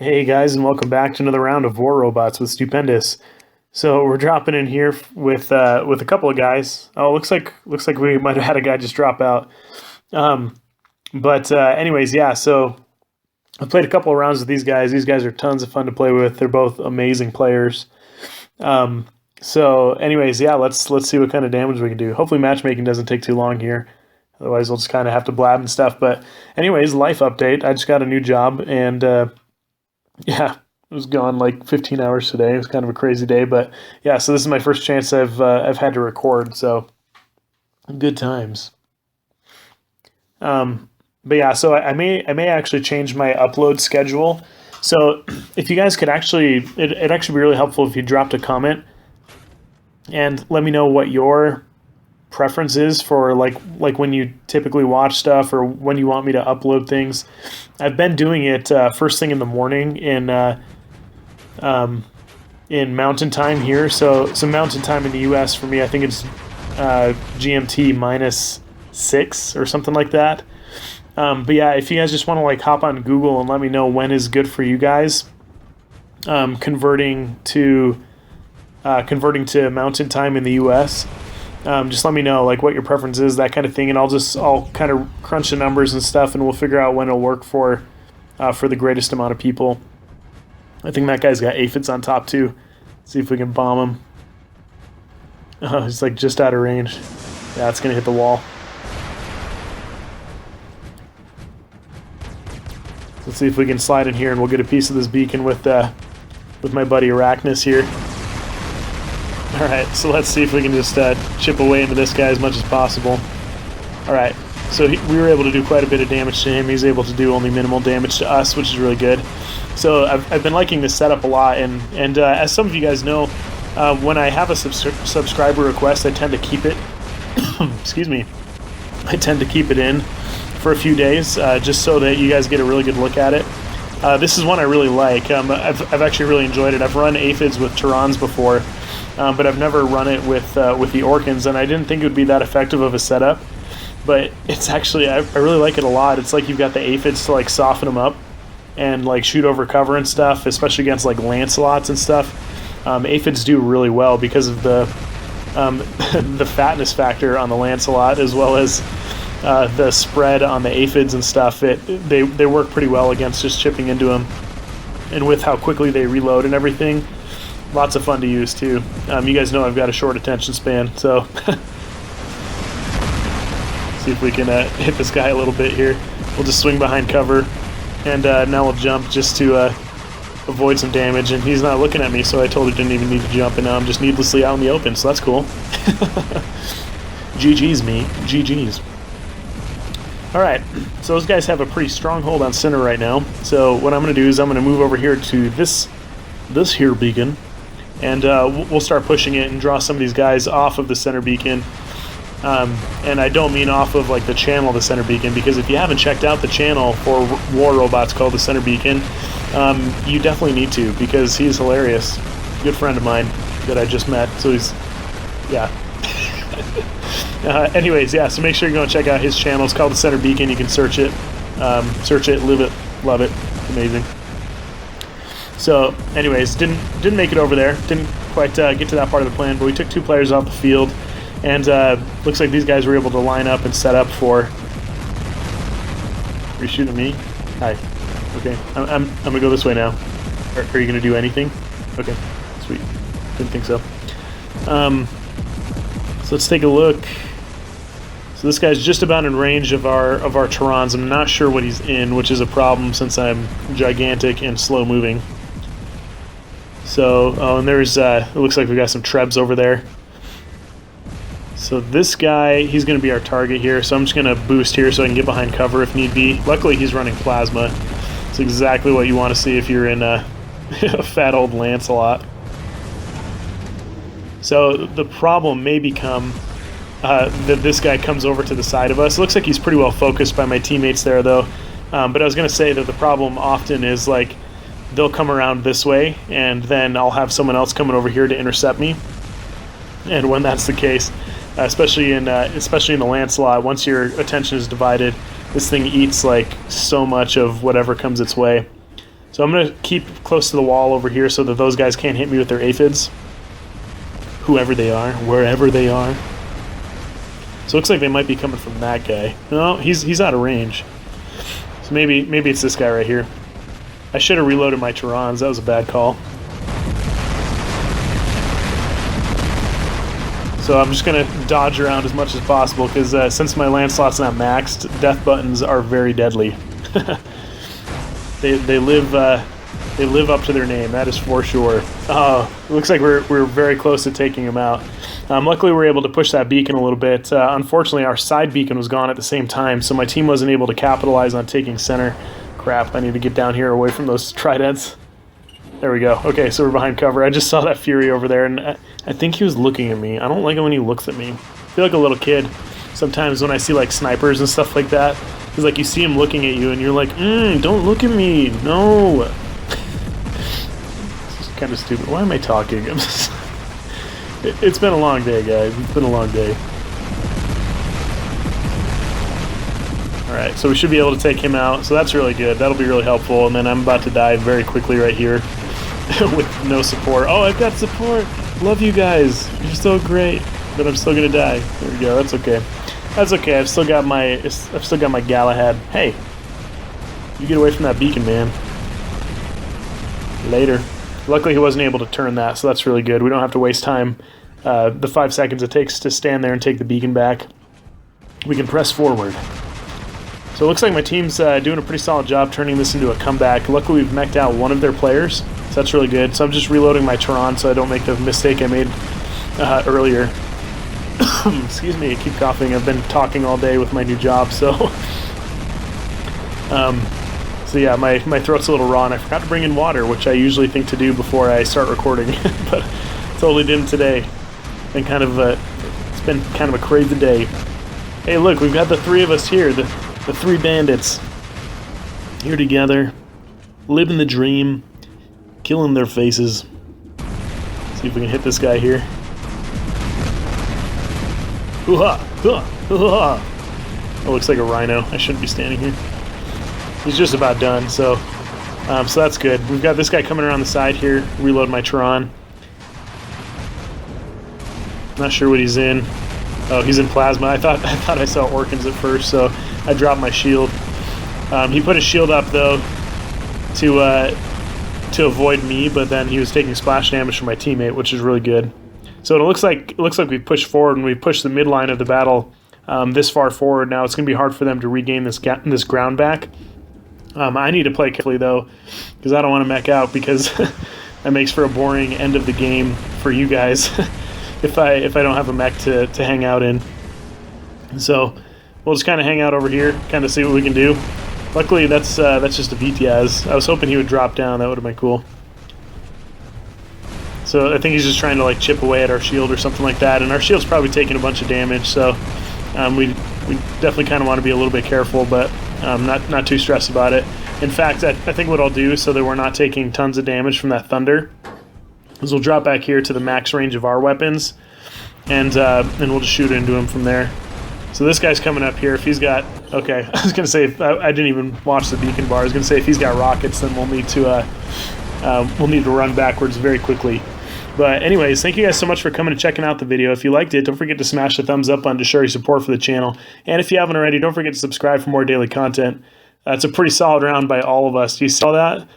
Hey guys, and welcome back to another round of War Robots with Pendous. So we're dropping in here with a couple of guys. Oh, looks like we might have had a guy just drop out. Anyways, yeah. So I played a couple of rounds with these guys. These guys are tons of fun to play with. They're both amazing players. Anyways, yeah. Let's see what kind of damage we can do. Hopefully, matchmaking doesn't take too long here. Otherwise, we'll just kind of have to blab and stuff. But anyways, life update. I just got a new job and. Yeah, I was gone like 15 hours today. It was kind of a crazy day, but yeah. So this is my first chance I've had to record. So good times. But yeah, so I may actually change my upload schedule. So if you guys could actually, it'd actually be really helpful if you dropped a comment and let me know what your preference is for like when you typically watch stuff or when you want me to upload things. I've been doing it first thing in the morning in Mountain Time here. So Mountain Time in the U.S. for me, I think it's GMT -6 or something like that. But yeah, if you guys just want to like hop on Google and let me know when is good for you guys, converting to Mountain Time in the U.S. Just let me know like what your preference is, that kind of thing, and I'll kind of crunch the numbers and stuff, and we'll figure out when it'll work for the greatest amount of people. I think that guy's got aphids on top too. See if we can bomb him. Oh, he's like just out of range. Yeah, it's gonna hit the wall. Let's see if we can slide in here, and we'll get a piece of this beacon with my buddy Arachnus here. Alright, so let's see if we can just chip away into this guy as much as possible. Alright, so we were able to do quite a bit of damage to him. He's able to do only minimal damage to us, which is really good. So I've been liking this setup a lot, and as some of you guys know, when I have a subscriber request, I tend to keep it, excuse me, I tend to keep it in for a few days, just so that you guys get a really good look at it. This is one I really like. I've actually really enjoyed it. I've run aphids with Terrans before, but I've never run it with the Orkans, and I didn't think it would be that effective of a setup. But it's actually, I really like it a lot. It's like you've got the aphids to like soften them up and like shoot over cover and stuff, especially against like Lancelots and stuff. Aphids do really well because of the the fatness factor on the Lancelot, as well as the spread on the aphids and stuff. They work pretty well against just chipping into them, and with how quickly they reload and everything, lots of fun to use too. You guys know I've got a short attention span, so see if we can hit this guy a little bit here. We'll just swing behind cover, and now we'll jump just to avoid some damage, and he's not looking at me, so I totally didn't even need to jump, and now I'm just needlessly out in the open, so that's cool. GG's me. GG's. Alright, so those guys have a pretty strong hold on center right now, so what I'm going to do is I'm going to move over here to this here beacon, and we'll start pushing it and draw some of these guys off of the center beacon. And I don't mean off of like the channel of the center beacon, because if you haven't checked out the channel for War Robots called the Center Beacon, you definitely need to, because he's hilarious. Good friend of mine that I just met, so he's, yeah. Anyways, yeah, so make sure you go and check out his channel. It's called the Center Beacon. You can search it, live it, love it. It's amazing. So, anyways, didn't make it over there. Didn't quite get to that part of the plan, but we took 2 players off the field, and looks like these guys were able to line up and set up for. Are you shooting me? Hi. Okay, I'm gonna go this way now. Are you gonna do anything? Okay, sweet. Didn't think so. So let's take a look. So this guy's just about in range of our Terrans. I'm not sure what he's in, which is a problem since I'm gigantic and slow moving. So, oh, and there's, it looks like we got some Trebs over there. So this guy, he's going to be our target here, so I'm just going to boost here so I can get behind cover if need be. Luckily, he's running Plasma. It's exactly what you want to see if you're in a fat old Lancelot. So the problem may become that this guy comes over to the side of us. It looks like he's pretty well focused by my teammates there, though. But I was going to say that the problem often is, like, they'll come around this way, and then I'll have someone else coming over here to intercept me. And when that's the case, especially in the Lancelot, once your attention is divided, this thing eats like so much of whatever comes its way. So I'm going to keep close to the wall over here so that those guys can't hit me with their aphids. Whoever they are, wherever they are. So it looks like they might be coming from that guy. No, he's out of range. So maybe it's this guy right here. I should have reloaded my Turons. That was a bad call. So I'm just going to dodge around as much as possible because since my Lancelot's not maxed, death buttons are very deadly. They live up to their name, that is for sure. It looks like we're very close to taking them out. Luckily, we were able to push that beacon a little bit. Unfortunately, our side beacon was gone at the same time, so my team wasn't able to capitalize on taking center. Crap, I need to get down here away from those tridents. There we go. Okay, so we're behind cover. I just saw that Fury over there, and I think he was looking at me. I don't like it when he looks at me. I feel like a little kid sometimes when I see like snipers and stuff like that. It's like you see him looking at you, and you're like, don't look at me. No. This is kind of stupid. Why am I talking? It's been a long day, guys. It's been a long day. Alright, so we should be able to take him out. So that's really good. That'll be really helpful. And then I'm about to die very quickly right here with no support. Oh, I've got support. Love you guys. You're so great. But I'm still gonna die. There we go. That's okay. That's okay. I've still got my Galahad. Hey, you get away from that beacon, man. Later. Luckily, he wasn't able to turn that, so that's really good. We don't have to waste time. The 5 seconds it takes to stand there and take the beacon back. We can press forward. So it looks like my team's doing a pretty solid job turning this into a comeback. Luckily, we've mech'd out one of their players, so that's really good. So I'm just reloading my Turon so I don't make the mistake I made earlier. Excuse me, I keep coughing. I've been talking all day with my new job, so... So yeah, my throat's a little raw, and I forgot to bring in water, which I usually think to do before I start recording, but totally didn't today. It's been kind of a crazy day. Hey, look, we've got the 3 of us here, the 3 bandits, here together, living the dream, killing their faces. See if we can hit this guy here. Hoo-ha! Hoo-ha! Hoo-ha! That looks like a rhino. I shouldn't be standing here. He's just about done, so that's good. We've got this guy coming around the side here. Reload my Turon. Not sure what he's in. Oh, he's in plasma. I thought I saw Orkans at first, so I dropped my shield. He put his shield up though to avoid me, but then he was taking splash damage from my teammate, which is really good. So it looks like we pushed forward and we pushed the midline of the battle this far forward. Now it's going to be hard for them to regain this ground back. I need to play carefully though, because I don't want to mech out, because that makes for a boring end of the game for you guys if I don't have a mech to hang out in. So we'll just kind of hang out over here, kind of see what we can do. Luckily that's just a VTS. I was hoping he would drop down. That would have been cool. So I think he's just trying to like chip away at our shield or something like that, and our shield's probably taking a bunch of damage. So we definitely kind of want to be a little bit careful, but not too stressed about it. In fact, I think what I'll do, so that we're not taking tons of damage from that thunder, is we'll drop back here to the max range of our weapons, and we'll just shoot into him from there. So this guy's coming up here. If he's got... Okay, I was going to say, I didn't even watch the beacon bar. I was going to say, if he's got rockets, then we'll need to run backwards very quickly. But anyways, thank you guys so much for coming and checking out the video. If you liked it, don't forget to smash the thumbs up button to show your support for the channel. And if you haven't already, don't forget to subscribe for more daily content. It's a pretty solid round by all of us. Do you see that?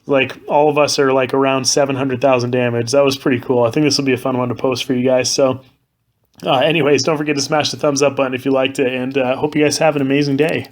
Like, all of us are like around 700,000 damage. That was pretty cool. I think this will be a fun one to post for you guys. So anyways, don't forget to smash the thumbs up button if you liked it, and hope you guys have an amazing day.